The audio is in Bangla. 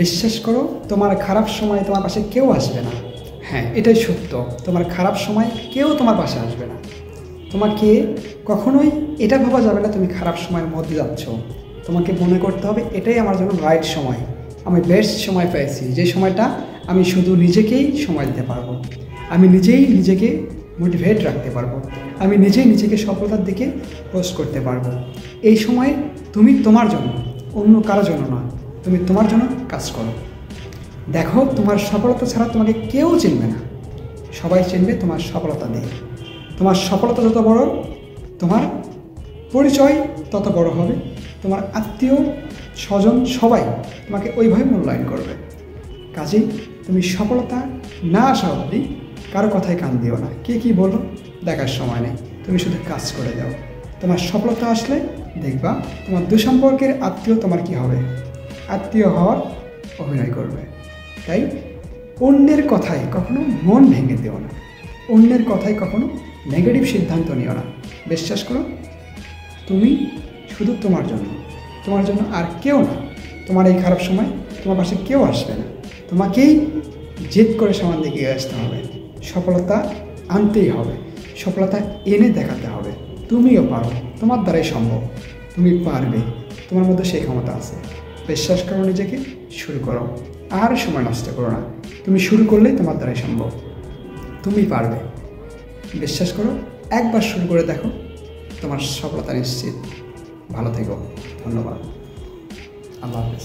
বিশ্বাস করো, তোমার খারাপ সময় তোমার পাশে কেউ আসবে না। হ্যাঁ, এটাই সত্য। তোমার খারাপ সময় কেউ তোমার পাশে আসবে না। তোমাকে কখনোই এটা ভাবা যাবে না তুমি খারাপ সময়ের মধ্যে যাচ্ছ। তোমাকে মনে করতে হবে এটাই আমার জন্য রাইট সময়, আমি বেস্ট সময় পেয়েছি, যে সময়টা আমি শুধু নিজেকেই সময় দিতে পারবো, আমি নিজেই নিজেকে মোটিভেট রাখতে পারবো, আমি নিজেই নিজেকে সফলতার দিকে পোস্ট করতে পারবো। এই সময় তুমি তোমার জন্য, অন্য কারোর জন্য না, তুমি তোমার জন্য কাজ করো। দেখো, তোমার সফলতা ছাড়া তোমাকে কেউ চিনবে না, সবাই চিনবে তোমার সফলতা দিয়ে। তোমার সফলতা যত বড়, তোমার পরিচয় তত বড় হবে। তোমার আত্মীয় স্বজন সবাই তোমাকে ওইভাবে মূল্যায়ন করবে। কাজেই তুমি সফলতা না আসা অবধি কারো কথায় কান দিও না। কে কী বলো দেখার সময় নেই, তুমি শুধু কাজ করে যাও। তোমার সফলতা আসলে দেখবা তোমার দুঃসম্পর্কের আত্মীয় তোমার কি হবে, আত্মীয় হওয়ার অভিনয় করবে। তাই অন্যের কথায় কখনো মন ভেঙে দিও না, অন্যের কথায় কখনো নেগেটিভ সিদ্ধান্ত নিও না। বিশ্বাস করো, তুমি শুধু তোমার জন্য আর কেউ না। তোমার এই খারাপ সময় তোমার পাশে কেউ আসবে না, তোমাকেই জেদ করে সামনে দিকে আসতে হবে, সফলতা আনতেই হবে, সফলতা এনে দেখাতে হবে। তুমিও পারো, তোমার দ্বারাই সম্ভব, তুমি পারবে, তোমার মধ্যে সেই ক্ষমতা আছে। বিশ্বাস করো, নিজেকে শুরু করো, আর সময় নষ্ট করো না। তুমি শুরু করলেই তোমার দ্বারাই সম্ভব, তুমি পারবে। বিশ্বাস করো, একবার শুরু করে দেখো, তোমার সফলতা নিশ্চিত। ভালো থেকো, ধন্যবাদ, আল্লাহ হাফেজ।